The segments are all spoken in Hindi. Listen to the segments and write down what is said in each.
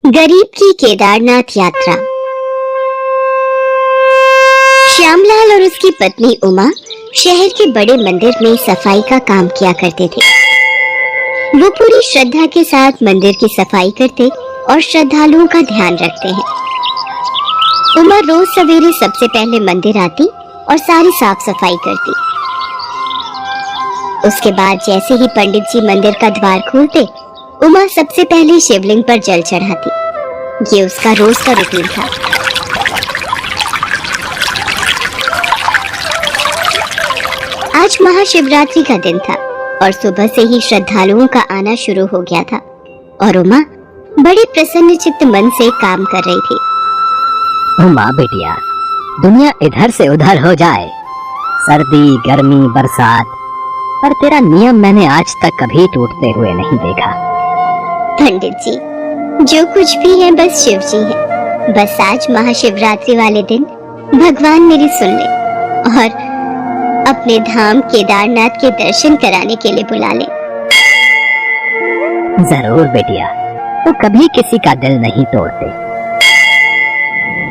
गरीब की केदारनाथ यात्रा। श्यामलाल और उसकी पत्नी उमा शहर के बड़े मंदिर में सफाई का काम किया करते थे। वो पूरी श्रद्धा के साथ मंदिर की सफाई करते और श्रद्धालुओं का ध्यान रखते हैं। उमा रोज सवेरे सबसे पहले मंदिर आती और सारी साफ सफाई करती। उसके बाद जैसे ही पंडित जी मंदिर का द्वार खोलते, उमा सबसे पहले शिवलिंग पर जल चढ़ाती। ये उसका रोज का रूटीन था। आज महाशिवरात्रि का दिन था और सुबह से ही श्रद्धालुओं का आना शुरू हो गया था और उमा बड़े प्रसन्न चित्त मन से काम कर रही थी। उमा बेटिया, दुनिया इधर से उधर हो जाए, सर्दी गर्मी बरसात, पर तेरा नियम मैंने आज तक कभी टूटते हुए नहीं देखा। पंडित जी, जो कुछ भी है बस शिव जी है। बस आज महाशिवरात्रि वाले दिन भगवान मेरी सुन ले और अपने धाम केदारनाथ के दर्शन कराने के लिए बुला ले। जरूर बेटिया, तो कभी किसी का दिल नहीं तोड़ते।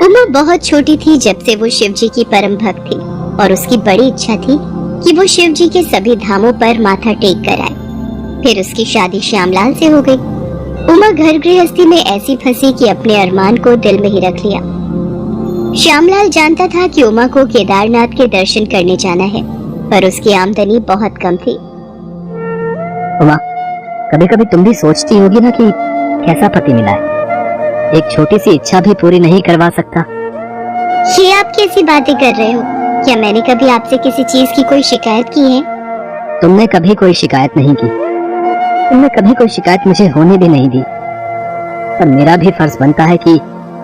उमा बहुत छोटी थी जब से वो शिव जी की परम भक्त थी और उसकी बड़ी इच्छा थी कि वो शिव जी के सभी धामों पर माथा टेक कर आए। फिर उसकी शादी श्यामलाल से हो गई। उमा घर गृहस्थी में ऐसी फंसी कि अपने अरमान को दिल में ही रख लिया। श्यामलाल जानता था कि उमा को केदारनाथ के दर्शन करने जाना है, पर उसकी आमदनी बहुत कम थी। उमा, कभी कभी तुम भी सोचती होगी ना कि कैसा पति मिला है, एक छोटी सी इच्छा भी पूरी नहीं करवा सकता। ये आप कैसी बातें कर रहे हो? क्या मैंने कभी आपसे किसी चीज की कोई शिकायत की है? तुमने कभी कोई शिकायत नहीं की, तुमने कभी कोई शिकायत मुझे होने भी नहीं दी, पर मेरा भी फर्ज बनता है कि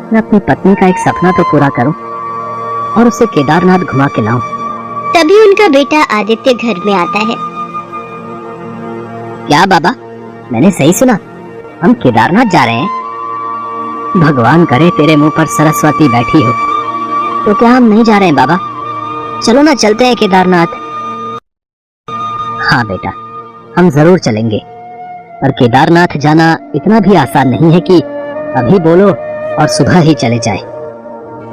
मैं अपनी पत्नी का एक सपना तो पूरा करूं और उसे केदारनाथ घुमा के लाऊं। तभी उनका बेटा आदित्य घर में आता है। क्या बाबा, मैंने सही सुना? हम केदारनाथ जा रहे हैं? भगवान करे तेरे मुंह पर सरस्वती बैठी हो। तो क्या हम नहीं जा रहे हैं बाबा? चलो ना, चलते हैं केदारनाथ। हाँ बेटा, हम जरूर चलेंगे, पर केदारनाथ जाना इतना भी आसान नहीं है कि अभी बोलो और सुबह ही चले जाए।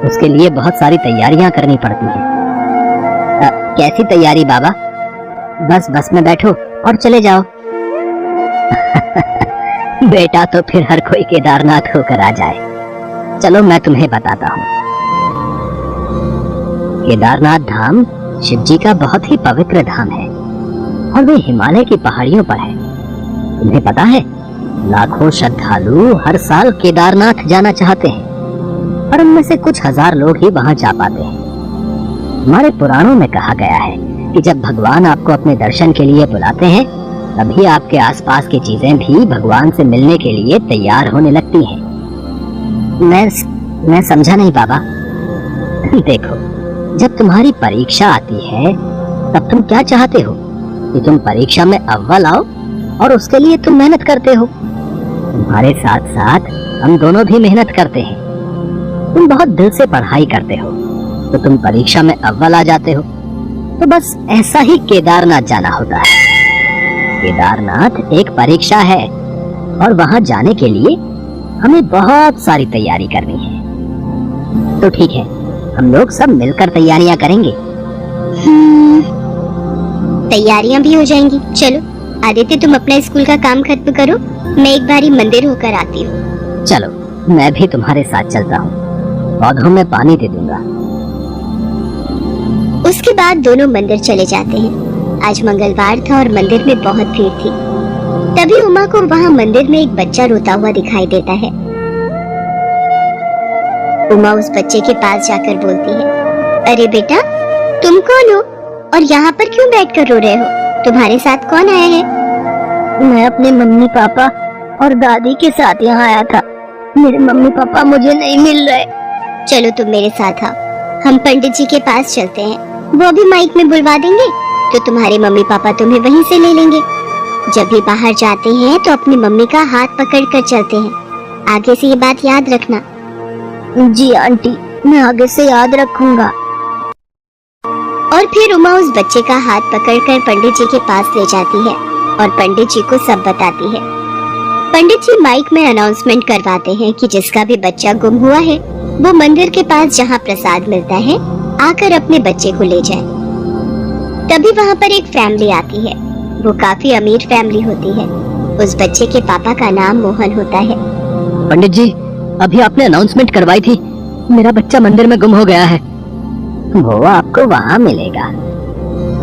उसके लिए बहुत सारी तैयारियां करनी पड़ती हैं। कैसी तैयारी बाबा? बस में बैठो और चले जाओ। बेटा, तो फिर हर कोई केदारनाथ होकर आ जाए। चलो मैं तुम्हें बताता हूँ। केदारनाथ धाम शिव जी का बहुत ही पवित्र धाम है और वे हिमालय की पहाड़ियों पर है। तुम्हें पता है, लाखों श्रद्धालु हर साल केदारनाथ जाना चाहते हैं, पर उनमें से कुछ हजार लोग ही वहां जा पाते हैं। हमारे पुराणों में कहा गया है कि जब भगवान आपको अपने दर्शन के लिए बुलाते हैं, तभी आपके आसपास की चीजें भी भगवान से मिलने के लिए तैयार होने लगती हैं। मैं समझा नहीं बाबा। देखो, जब तुम्हारी परीक्षा आती है तब तुम क्या चाहते हो कि तुम परीक्षा में अव्वल आओ और उसके लिए तुम मेहनत करते हो। तुम्हारे साथ साथ हम दोनों भी मेहनत करते हैं। तुम बहुत दिल से पढ़ाई करते हो तो तुम परीक्षा में अव्वल आ जाते हो। तो बस ऐसा ही केदारनाथ जाना होता है। केदारनाथ एक परीक्षा है और वहां जाने के लिए हमें बहुत सारी तैयारी करनी है। तो ठीक है, हम लोग सब मिलकर तैयारियां करेंगे। तैयारियां भी हो जाएंगी। चलो आदित्य, तुम अपना स्कूल का काम खत्म करो, मैं एक बारी मंदिर होकर आती हूँ। चलो, मैं भी तुम्हारे साथ चलता हूँ, पौधों में पानी दे दूंगा। उसके बाद दोनों मंदिर चले जाते हैं। आज मंगलवार था और मंदिर में बहुत भीड़ थी। तभी उमा को वहाँ मंदिर में एक बच्चा रोता हुआ दिखाई देता है। उमा उस बच्चे के पास जाकर बोलती है, अरे बेटा, तुम कौन हो और यहाँ पर क्यों बैठकर रो रहे हो? तुम्हारे साथ कौन आया है? मैं अपने मम्मी पापा और दादी के साथ यहाँ आया था। मेरे मम्मी पापा मुझे नहीं मिल रहे। चलो तुम मेरे साथ आओ, हम पंडित जी के पास चलते हैं। वो भी माइक में बुलवा देंगे तो तुम्हारे मम्मी पापा तुम्हें वहीं से ले लेंगे। जब भी बाहर जाते हैं तो अपनी मम्मी का हाथ पकड़ कर चलते हैं। आगे से ये बात याद रखना। जी आंटी, मैं आगे से याद रखूंगा। और फिर उमा उस बच्चे का हाथ पकड़कर पंडित जी के पास ले जाती है और पंडित जी को सब बताती है। पंडित जी माइक में अनाउंसमेंट करवाते हैं कि जिसका भी बच्चा गुम हुआ है वो मंदिर के पास जहाँ प्रसाद मिलता है आकर अपने बच्चे को ले जाए। तभी वहाँ पर एक फैमिली आती है। वो काफी अमीर फैमिली होती है। उस बच्चे के पापा का नाम मोहन होता है। पंडित जी, अभी आपने अनाउंसमेंट करवाई थी, मेरा बच्चा मंदिर में गुम हो गया है। वो आपको वहाँ मिलेगा।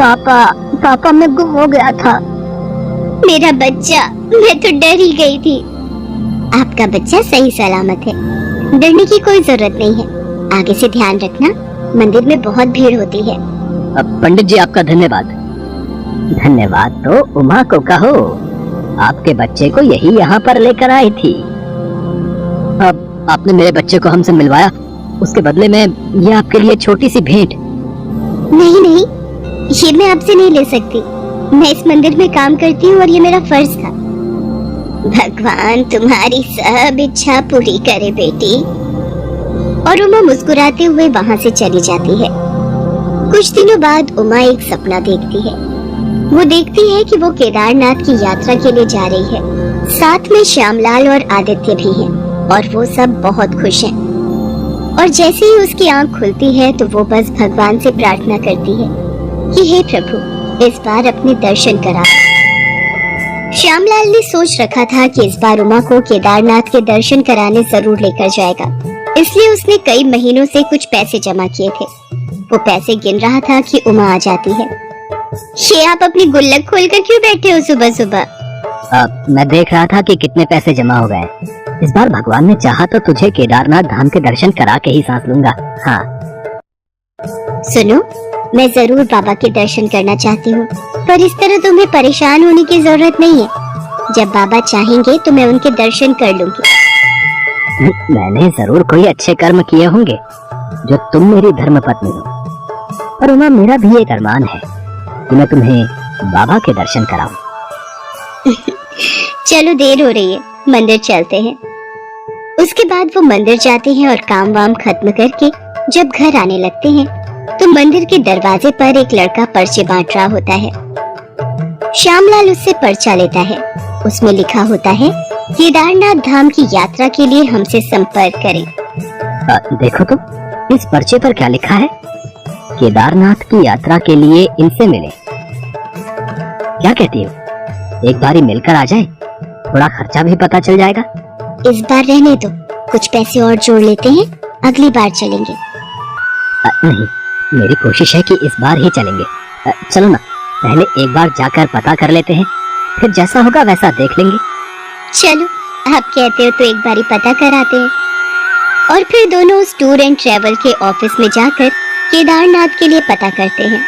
पापा मैं गुम हो गया था। मेरा बच्चा, मैं तो डर ही गई थी। आपका बच्चा सही सलामत है, डरने की कोई जरूरत नहीं है। आगे से ध्यान रखना, मंदिर में बहुत भीड़ होती है। पंडित जी आपका धन्यवाद। धन्यवाद तो उमा को कहो, आपके बच्चे को यही यहाँ पर लेकर आई थी। अब आपने मेरे बच्चे को हमसे मिलवाया, उसके बदले में ये आपके लिए छोटी सी भेंट। नहीं नहीं, ये मैं आपसे नहीं ले सकती। मैं इस मंदिर में काम करती हूँ और ये मेरा फर्ज था। भगवान तुम्हारी सब इच्छा पूरी करे बेटी। और उमा मुस्कुराते हुए वहाँ से चली जाती है। कुछ दिनों बाद उमा एक सपना देखती है। वो देखती है कि वो केदारनाथ की यात्रा के लिए जा रही है। साथ में श्यामलाल और आदित्य भी हैं और वो सब बहुत खुश हैं। और जैसे ही उसकी आंख खुलती है तो वो बस भगवान से प्रार्थना करती है कि हे प्रभु, इस बार अपने दर्शन करा। श्यामलाल ने सोच रखा था कि इस बार उमा को केदारनाथ के दर्शन कराने जरूर लेकर जाएगा, इसलिए उसने कई महीनों से कुछ पैसे जमा किए थे। वो पैसे गिन रहा था कि उमा आ जाती है। ये आप अपनी गुल्लक खोलकर क्यों बैठे हो सुबह सुबह? मैं देख रहा था कि कितने पैसे जमा हो गए। इस बार भगवान ने चाहा तो तुझे केदारनाथ धाम के दर्शन करा के ही सांस लूंगा। हाँ सुनो, मैं जरूर बाबा के दर्शन करना चाहती हूँ, पर इस तरह तुम्हें परेशान होने की जरूरत नहीं है। जब बाबा चाहेंगे तो मैं उनके दर्शन कर लूंगी। मैंने जरूर कोई अच्छे कर्म किए होंगे जो तुम मेरी धर्मपत्नी हो, पर उमा मेरा भी एक अरमान है कि मैं तुम्हें बाबा के दर्शन कराऊं। चलो देर हो रही है, मंदिर चलते हैं। उसके बाद वो मंदिर जाते हैं और काम वाम खत्म करके जब घर आने लगते हैं तो मंदिर के दरवाजे पर एक लड़का पर्चे बांट रहा होता है। श्यामलाल उससे पर्चा लेता है। उसमें लिखा होता है, केदारनाथ धाम की यात्रा के लिए हमसे संपर्क करें। देखो तो इस पर्चे पर क्या लिखा है? केदारनाथ की यात्रा के लिए इनसे मिले। क्या कहती हो, एक बार ही मिलकर आ जाए, थोड़ा खर्चा भी पता चल जाएगा। इस बार रहने दो, कुछ पैसे और जोड़ लेते हैं, अगली बार चलेंगे। नहीं, मेरी कोशिश है कि इस बार ही चलेंगे। चलो ना, पहले एक बार जाकर पता कर लेते हैं, फिर जैसा होगा वैसा देख लेंगे। चलो, आप कहते हो तो एक बार ही पता कराते हैं। और फिर दोनों उस टूर एंड ट्रेवल के ऑफिस में जाकर केदारनाथ के लिए पता करते हैं।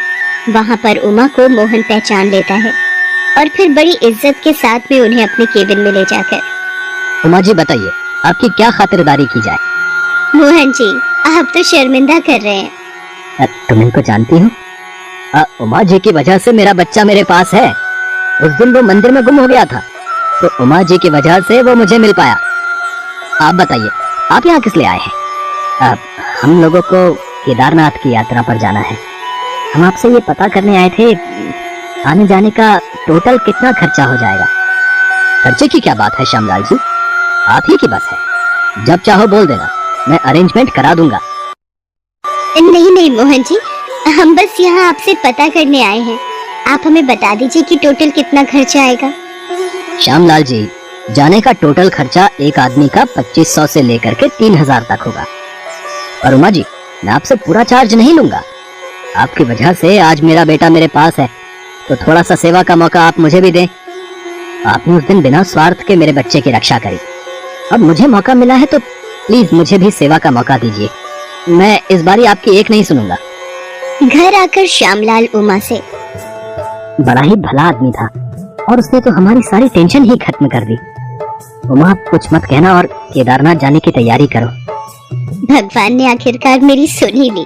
वहाँ पर उमा को मोहन पहचान लेता है और फिर बड़ी इज्जत के साथ में उन्हें अपने केबिन में ले जाकर, उमा जी बताइए, आपकी क्या खातिरदारी की जाए? मोहन जी, आप तो शर्मिंदा कर रहे हैं। तुम इनको जानती हो? उमा जी की वजह से मेरा बच्चा मेरे पास है। उस दिन वो मंदिर में गुम हो गया था, तो उमा जी की वजह से वो मुझे मिल पाया। आप बताइए, आप यहाँ किस लिए आए हैं? हम लोगों को केदारनाथ की यात्रा पर जाना है। हम आपसे ये पता करने आए थे, आने जाने का टोटल कितना खर्चा हो जाएगा? खर्चे की क्या बात है श्यामलाल जी, आप ही की बस है। जब चाहो बोल देना, मैं अरेंजमेंट करा दूंगा। नहीं नहीं मोहन जी, हम बस यहाँ आपसे पता करने आए हैं। आप हमें बता दीजिए कि टोटल कितना खर्चा आएगा। श्यामलाल जी, जाने का टोटल खर्चा एक आदमी का 2500 से लेकर के 3000 तक होगा। और उमा जी, मैं आपसे पूरा चार्ज नहीं लूंगा। आपकी वजह से आज मेरा बेटा मेरे पास है, तो थोड़ा सा सेवा का मौका आप मुझे भी दें। आपने उस दिन बिना स्वार्थ के मेरे बच्चे की रक्षा करी, अब मुझे मौका मिला है तो प्लीज मुझे भी सेवा का मौका दीजिए। मैं इस बारी आपकी एक नहीं सुनूंगा। घर आकर श्यामलाल उमा से, बड़ा ही भला आदमी था और उसने तो हमारी सारी टेंशन ही खत्म कर दी। उमा, कुछ मत कहना और केदारनाथ जाने की तैयारी करो। भगवान ने आखिरकार मेरी सुन ही ली।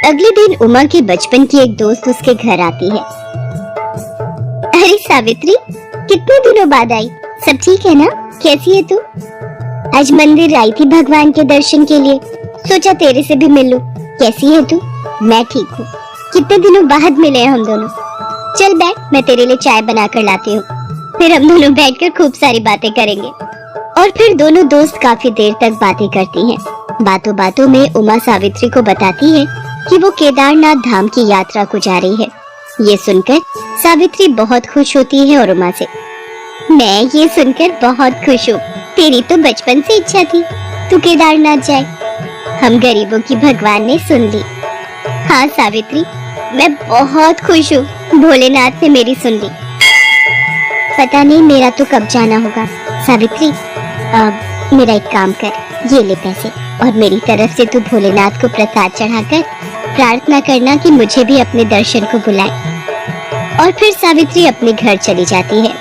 अगले दिन उमा के बचपन की एक दोस्त उसके घर आती है। अरे सावित्री, कितने दिनों बाद आई, सब ठीक है ना? कैसी है तू? आज मंदिर आई थी भगवान के दर्शन के लिए, सोचा तेरे से भी मिल लूं। कैसी है तू? मैं ठीक हूँ, कितने दिनों बाद मिले हम दोनों। चल बैठ, मैं तेरे लिए चाय बना कर लाती हूँ। फिर हम दोनों बैठकर खूब सारी बातें करेंगे। और फिर दोनों दोस्त काफी देर तक बातें करती हैं। बातों बातों में उमा सावित्री को बताती है कि वो केदारनाथ धाम की यात्रा को जा रही है। ये सुनकर सावित्री बहुत खुश होती है और उमा से, मैं ये सुनकर बहुत खुश हूँ। तेरी तो बचपन से इच्छा थी तू केदारनाथ जाए। हम गरीबों की भगवान ने सुन ली। हाँ सावित्री, मैं बहुत खुश हूँ, भोलेनाथ ने मेरी सुन ली। पता नहीं मेरा तो कब जाना होगा। सावित्री, अब मेरा एक काम कर, ये ले पैसे और मेरी तरफ से तू भोलेनाथ को प्रसाद चढ़ाकर प्रार्थना करना कि मुझे भी अपने दर्शन को बुलाए। और फिर सावित्री अपने घर चली जाती है।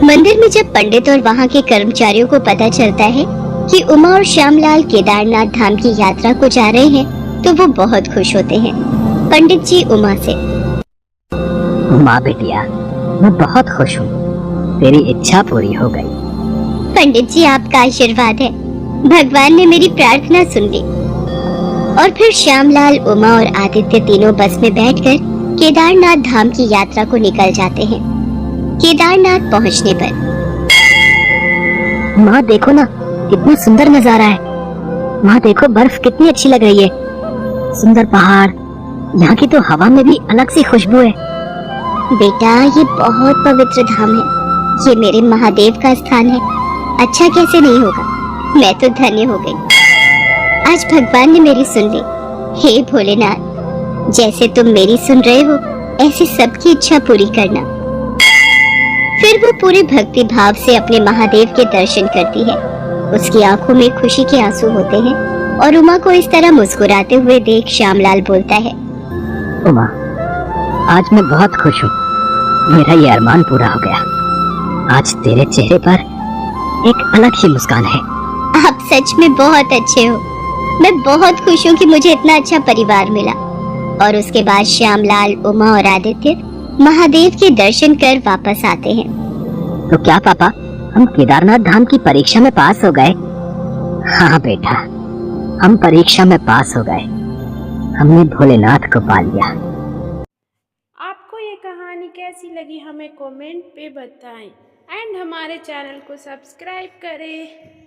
मंदिर में जब पंडित और वहाँ के कर्मचारियों को पता चलता है कि उमा और श्यामलाल केदारनाथ धाम की यात्रा को जा रहे हैं तो वो बहुत खुश होते हैं। पंडित जी उमा से, उमा बेटिया, मैं बहुत खुश हूँ, तेरी इच्छा पूरी हो गई। पंडित जी आपका आशीर्वाद है, भगवान ने मेरी प्रार्थना सुन ली। और फिर श्यामलाल, उमा और आदित्य तीनों बस में बैठकर केदारनाथ धाम की यात्रा को निकल जाते हैं। केदारनाथ पहुंचने पर, माँ देखो ना, कितना सुंदर नजारा है। माँ देखो, बर्फ कितनी अच्छी लग रही है, सुंदर पहाड़, यहाँ की तो हवा में भी अलग सी खुशबू है। बेटा ये बहुत पवित्र धाम है, ये मेरे महादेव का स्थान है। अच्छा कैसे नहीं होगा, मैं तो धन्य हो गई। आज भगवान ने मेरी सुन ली। हे भोलेनाथ, जैसे तुम मेरी सुन रहे हो ऐसे सबकी इच्छा पूरी करना। फिर वो पूरे भक्ति भाव से अपने महादेव के दर्शन करती है। उसकी आंखों में खुशी के आंसू होते हैं और उमा को इस तरह मुस्कुराते हुए देख श्यामलाल बोलता है, उमा, आज मैं बहुत खुश हूँ, मेरा ये अरमान पूरा हो गया। आज तेरे चेहरे पर एक अलग ही मुस्कान है। आप सच में बहुत अच्छे हो। मैं बहुत खुश हूँ कि मुझे इतना अच्छा परिवार मिला। और उसके बाद श्यामलाल, उमा और आदित्य महादेव के दर्शन कर वापस आते हैं। तो क्या पापा, हम केदारनाथ धाम की परीक्षा में पास हो गए? हाँ बेटा, हम परीक्षा में पास हो गए, हमने भोलेनाथ को पा लिया। आपको ये कहानी कैसी लगी हमें कमेंट पे बताएं एंड हमारे चैनल को सब्सक्राइब करें।